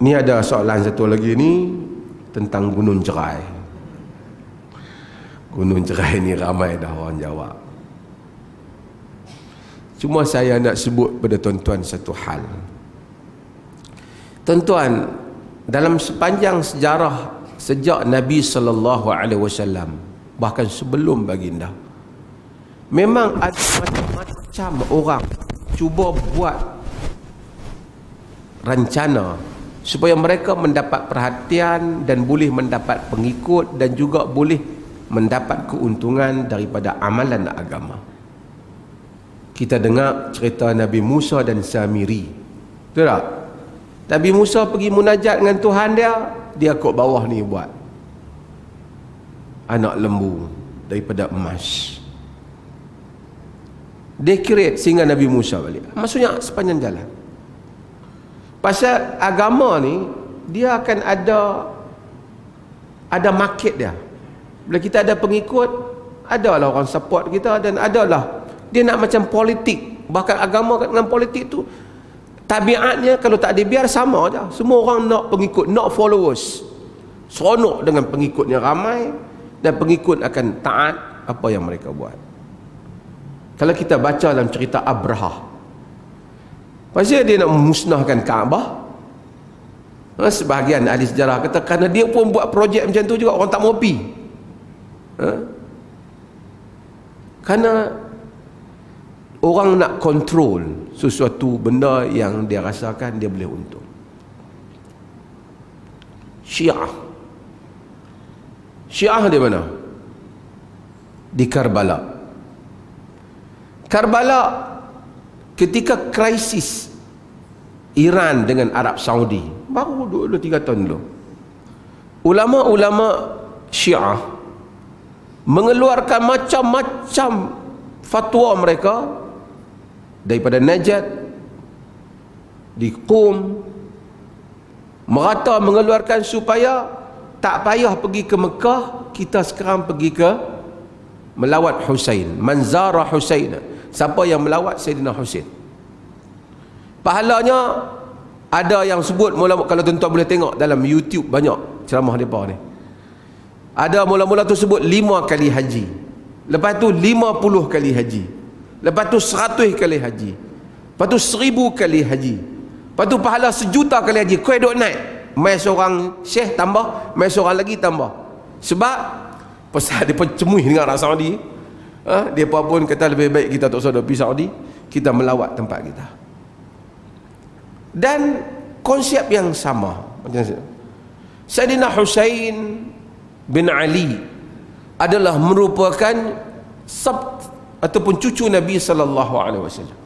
Ni ada soalan satu lagi ni tentang Gunung Jerai. Gunung Jerai ni ramai dah orang jawab. Cuma saya nak sebut pada tuan-tuan satu hal. Tuan-tuan, dalam sepanjang sejarah sejak Nabi SAW, bahkan sebelum baginda, memang ada macam-macam orang cuba buat rencana supaya mereka mendapat perhatian dan boleh mendapat pengikut dan juga boleh mendapat keuntungan daripada amalan agama. Kita dengar cerita Nabi Musa dan Samiri, betul tak? Nabi Musa pergi munajat dengan Tuhan dia kat bawah ni buat anak lembu daripada emas. Decorate sehingga Nabi Musa balik. Maksudnya sepanjang jalan. Pasal agama ni dia akan ada market dia. Bila kita ada pengikut, adalah orang support kita, dan adalah dia nak macam politik. Bahkan agama dengan politik tu tabiatnya kalau tak dibiar sama aja. Semua orang nak pengikut, nak followers. Seronok dengan pengikutnya ramai dan pengikut akan taat apa yang mereka buat. Kalau kita baca dalam cerita Abraha, pasal dia nak memusnahkan Kaabah, sebahagian ahli sejarah kata kerana dia pun buat projek macam tu juga, orang tak mau pergi. Kerana orang nak kontrol sesuatu benda yang dia rasakan dia boleh untung. Syiah di mana? Di Karbala. Karbala ketika krisis Iran dengan Arab Saudi, baru 2-3 tahun dulu, ulama-ulama Syiah mengeluarkan macam-macam fatwa mereka daripada Najd, di Qum, merata mengeluarkan supaya tak payah pergi ke Mekah, kita sekarang pergi ke melawat Husain. Manzara Husain, siapa yang melawat Sayyidina Husain, pahalanya ada yang sebut mula, kalau tuan-tuan boleh tengok dalam YouTube banyak ceramah mereka ni. Ada mula-mula tu sebut 5 kali haji, lepas tu 50 kali haji, lepas tu 100 kali haji, lepas tu 1000 kali haji, lepas tu pahala 1,000,000 kali haji. Kau duk naik, mai seorang syekh tambah, mai seorang lagi tambah. Sebab pasal dia pun cemui dengan Arab Saudi. Dia pun kata lebih baik kita tak usah pergi Saudi, kita melawat tempat kita. Dan konsep yang sama macam Sayyidina Husain bin Ali adalah merupakan ataupun cucu Nabi sallallahu alaihi wasallam.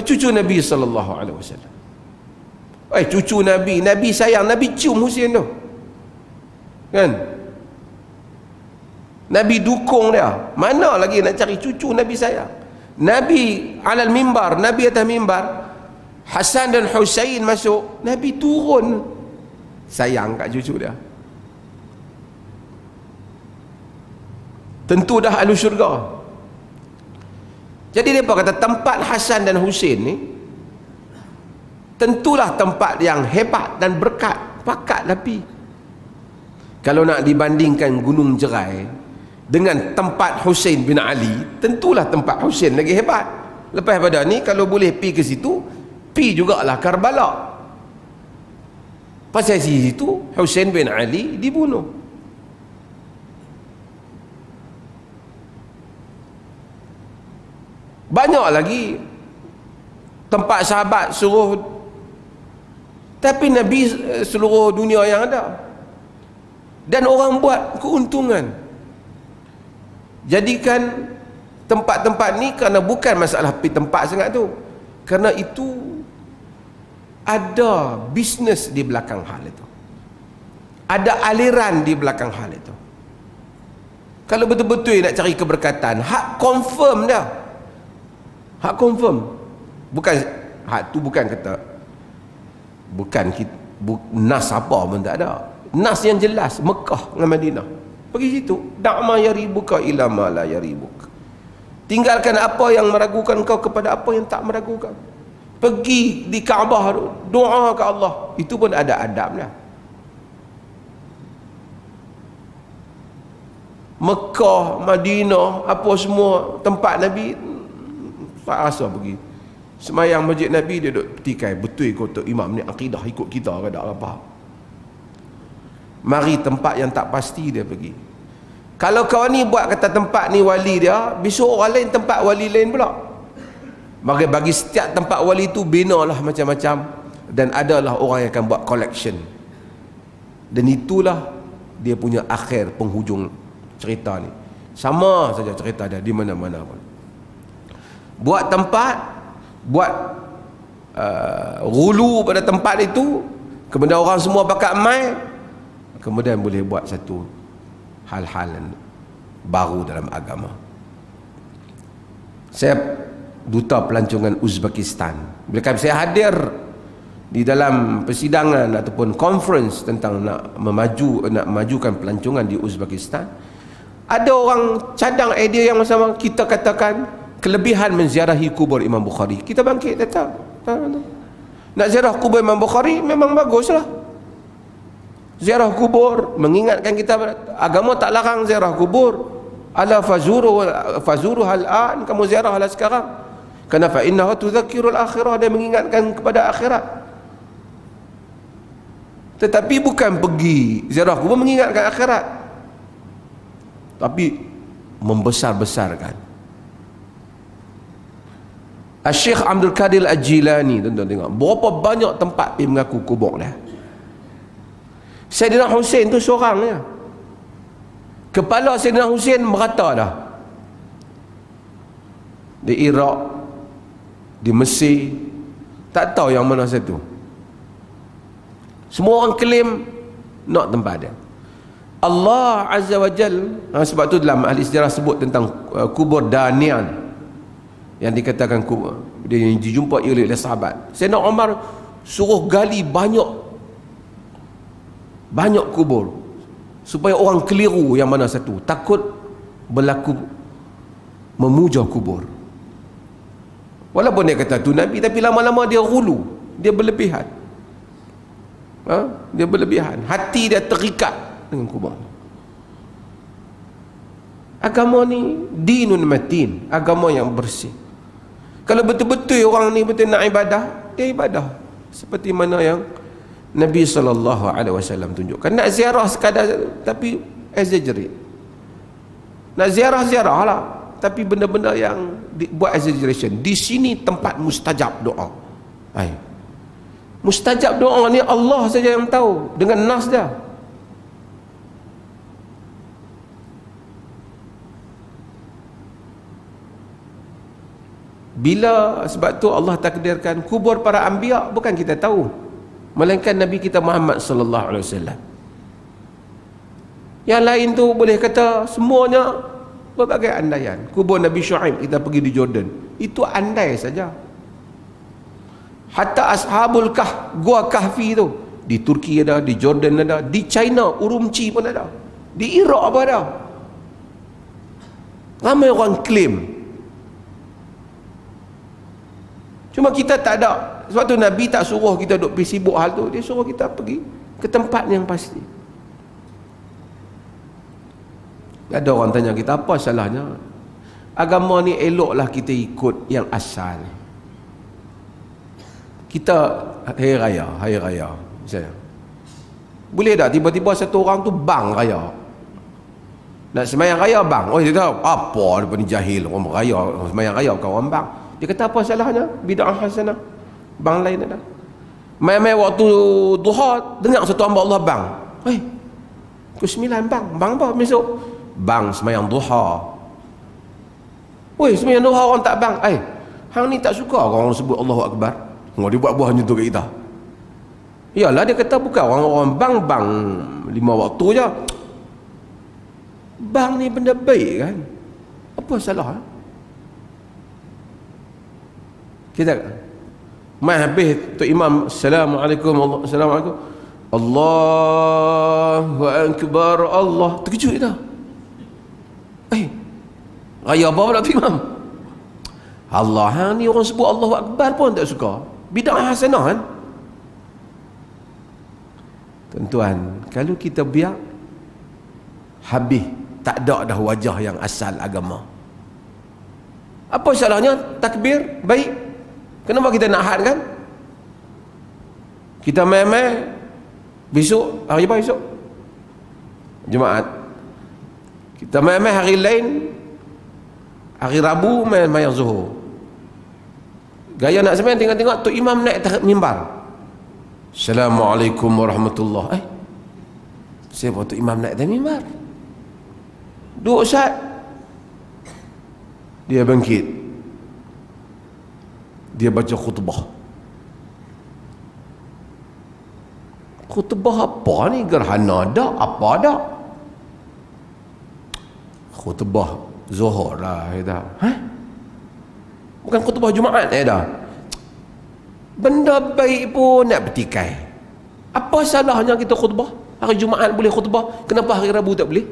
Cucu Nabi sallallahu alaihi wasallam. Cucu Nabi, Nabi sayang, Nabi cium Husain tu. Kan? Nabi dukung dia. Mana lagi nak cari cucu Nabi sayang? Nabi alal mimbar, Nabi atas mimbar, Hasan dan Husain masuk, Nabi turun sayang kat cucu dia. Tentu dah ahli syurga. Jadi mereka kata tempat Hasan dan Husain ni tentulah tempat yang hebat dan berkat, pakat tapi kalau nak dibandingkan Gunung Jerai dengan tempat Husain bin Ali, tentulah tempat Husain lagi hebat. Lepas pada ni kalau boleh pi ke situ, pi jugalah Karbala. Pasal situ Husain bin Ali dibunuh. Banyak lagi tempat sahabat suruh, tapi Nabi seluruh dunia yang ada, dan orang buat keuntungan. Jadikan tempat-tempat ni, kerana bukan masalah pergi tempat sangat tu, kerana itu ada bisnes di belakang hal itu, ada aliran di belakang hal itu. Kalau betul-betul nak cari keberkatan, hak confirm dah. Hak confirm. Bukan hak tu, bukan kata nas apa pun tak ada. Nas yang jelas Mekah dengan Madinah. Pergi situ, da'ma yaribuka ila ma la yaribuk. Tinggalkan apa yang meragukan kau kepada apa yang tak meragukan. Pergi di Kaabah doa ke Allah, itu pun ada adabnya. Mekah, Madinah, apa semua tempat Nabi, tak rasa pergi. Semayang masjid Nabi, dia duduk petikai, betul kata imam ni akidah ikut kita ke tak apa. Mari tempat yang tak pasti dia pergi. Kalau kau ni buat kata tempat ni wali dia, besok orang lain tempat wali lain pula. Maka bagi setiap tempat wali tu binalah macam-macam, dan adalah orang yang akan buat collection. Dan itulah dia punya akhir penghujung cerita ni. Sama saja cerita dia di mana-mana pun. Buat tempat, buat gulu pada tempat itu, kemudian orang semua bakat mai, kemudian boleh buat satu hal-hal baru dalam agama. Saya duta pelancongan Uzbekistan. Bila saya hadir di dalam persidangan ataupun conference tentang nak memajukan pelancongan di Uzbekistan, ada orang cadang idea yang sama. Kita katakan kelebihan menziarahi kubur Imam Bukhari. Kita bangkit kata, nak ziarah kubur Imam Bukhari memang baguslah. Ziarah kubur mengingatkan kita, agama tak larang ziarah kubur. Ala fazuru hal-an, kamu ziarahlah sekarang. Karena fa innahu tudzakkirul akhirah, dia mengingatkan kepada akhirat. Tetapi bukan pergi ziarah kubur mengingatkan akhirat, tapi membesar-besarkan. Syekh Abdul Qadir Al-Jilani, tuan-tuan tengok berapa banyak tempat pergi mengaku kubur dia. Sayyidina Hussein tu seorang ya. Kepala Sayyidina Hussein merata dah. Di Iraq, di Mesir, tak tahu yang mana satu. Semua orang klaim nak tempat dia. Allah Azza wa Jal, sebab tu dalam ahli sejarah sebut tentang kubur Danian yang dikatakan kubur dia yang dijumpai oleh sahabat. Sayyidina Umar suruh gali banyak kubur supaya orang keliru yang mana satu, takut berlaku memuja kubur. Walaupun dia kata tu Nabi, tapi lama-lama dia hulu, dia berlebihan. Dia berlebihan, hati dia terikat dengan kubur. Agama ni dinun matin, agama yang bersih. Kalau betul-betul orang ni betul nak ibadah, dia ibadah seperti mana yang Nabi SAW tunjukkan. Nak ziarah sekadar tapi exaggerate. Nak ziarah lah, tapi benda-benda yang buat exaggeration. Di sini tempat mustajab doa. Mustajab doa ni Allah saja yang tahu dengan nas dia. Bila sebab tu Allah takdirkan kubur para anbiya bukan kita tahu, melainkan Nabi kita Muhammad sallallahu alaihi wasallam. Yang lain tu boleh kata semuanya berbagai andaian. Kubur Nabi Syuaib kita pergi di Jordan, itu andai saja. Hatta Ashabul Gua Kahfi tu di Turki ada, di Jordan ada, di China Urumqi pun ada, di Iraq pun ada. Ramai orang claim. Cuma kita tak ada. Sebab tu Nabi tak suruh kita duk pergi sibuk hal tu, dia suruh kita pergi ke tempat yang pasti. Ada orang tanya kita, apa salahnya? Agama ni eloklah kita ikut yang asal. Kita hari raya misalnya, boleh tak tiba-tiba satu orang tu bang raya, nak sembahyang raya bang, oh dia tahu apa dia ni jahil, orang raya sembahyang raya bukan orang bang. Dia kata apa salahnya? Bid'ah hasanah, bang lain ada. Mai-mai waktu duha dengar satu hamba Allah bang, pukul 9 bang apa besok? Bang sembahyang duha. Sembahyang duha orang tak bang. Hang ni tak suka orang sebut Allahu Akbar. Dia buat buah macam tu kat kita. Iyalah, dia kata bukan orang bang 5 waktu je. Bang ni benda baik kan? Apa salah? Kita mai habis tu imam assalamualaikum Allahu akbar, Allah terkejut kita. Raya apa pula tu imam? Allah ni orang sebut Allahu Akbar pun tak suka. Bid'ah hasanah kan. Tuan-tuan, kalau kita biar habis, tak ada dah wajah yang asal agama. Apa salahnya takbir baik? Kenapa kita nak hadkan? Kita main-main besok, hari apa besok? Jumaat. Kita main-main hari lain, hari Rabu main-main Zuhur. Gaya nak sembahyang tengok-tengok tu imam naik atas mimbar. Assalamualaikum warahmatullahi. Siapa tu imam naik atas mimbar? Duduk Ustaz. Dia bangkit. Dia baca khutbah. Khutbah apa ni? Gerhana dah? Apa dah? Khutbah Zuhur lah. Bukan khutbah Jumaat dah. Benda baik pun nak bertikai. Apa salahnya kita khutbah? Hari Jumaat boleh khutbah, kenapa hari Rabu tak boleh?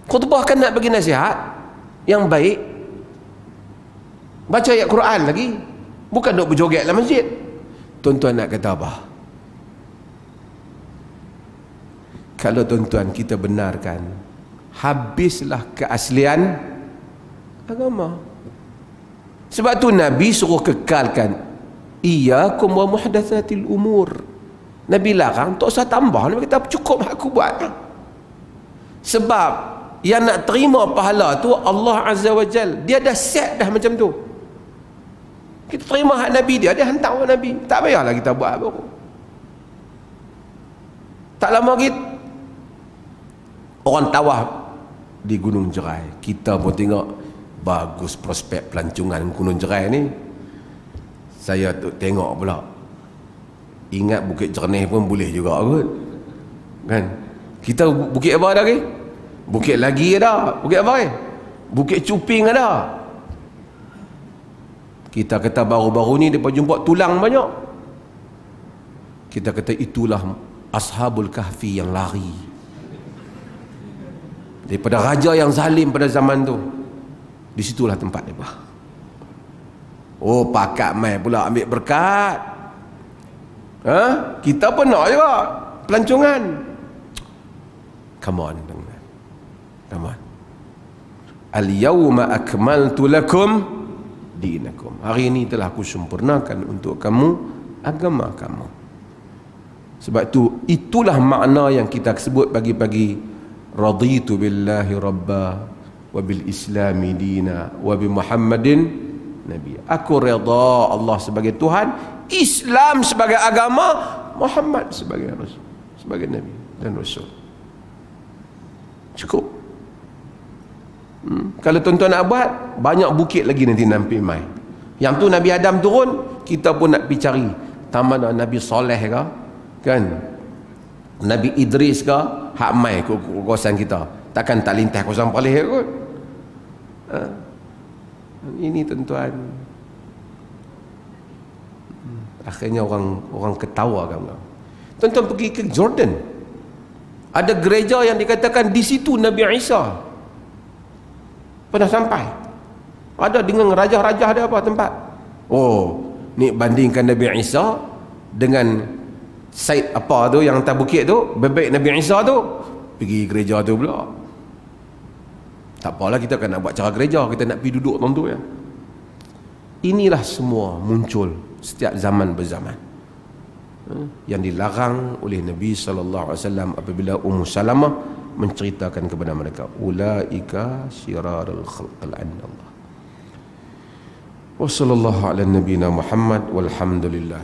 Khutbah kan nak bagi nasihat yang baik. Baca ayat Quran lagi, bukan duk berjoget dalam masjid. Tuan-tuan nak kata apa? Kalau tuan-tuan kita benarkan, habislah keaslian agama. Sebab tu Nabi suruh kekalkan, iyyakum wa muhdatsatil umur. Nabi larang, tak usah tambah. Nabi kata cukup aku buat. Sebab yang nak terima pahala tu Allah Azza wa Jal. Dia dah set dah macam tu. Kita terima hak Nabi dia hantar orang Nabi. Tak payahlah kita buat apa. Tak lama lagi orang tawaf di Gunung Jerai. Kita pun tengok bagus prospek pelancongan Gunung Jerai ni. Saya tu tengok pula, ingat Bukit Jernih pun boleh juga kot kan. Kita bukit apa dah ke? Bukit lagi ada. Bukit apa ke? Bukit Cuping ada. Kita kata baru-baru ni mereka jumpa tulang banyak. Kita kata itulah Ashabul Kahfi yang lari daripada raja yang zalim pada zaman tu. Di situlah tempat mereka. Oh, pakat mai pula ambil berkat. Kita pun nak juga pelancongan. Come on, come on. Al-yawma akmaltu lakum dinakum. Hari ini telah aku sempurnakan untuk kamu agama kamu. Sebab tu itulah makna yang kita sebut pagi-pagi, raditu billahi rabba wa bil islami dina wa bi Muhammadin nabi. Aku redha Allah sebagai Tuhan, Islam sebagai agama, Muhammad sebagai rasul, sebagai nabi dan rasul. Cukup. Kalau tuan-tuan nak buat, banyak bukit lagi nanti nampi mai. Yang tu Nabi Adam turun, kita pun nak pergi cari taman Nabi Soleh ke, kan? Nabi Idris ke, hak mai ke kawasan kita. Takkan tak lintas kawasan Palih kot. Ini tuan-tuan, akhirnya orang ketawa kan. Tuan-tuan pergi ke Jordan, ada gereja yang dikatakan di situ Nabi Isa pernah sampai. Ada dengan raja-raja ada apa tempat. Oh, ni bandingkan Nabi Isa dengan Said apa tu yang atas bukit tu, bebek Nabi Isa tu, pergi gereja tu pula. Tak apalah, kita kan nak buat cara gereja, kita nak pergi duduk tentu ya. Inilah semua muncul setiap zaman berzaman, yang dilarang oleh Nabi sallallahu alaihi wasallam apabila Ummu Salamah menceritakan kepada mereka, ulaika syirarul khalqil Allah. Wa sallallahu ala nabiyina Muhammad walhamdulillah.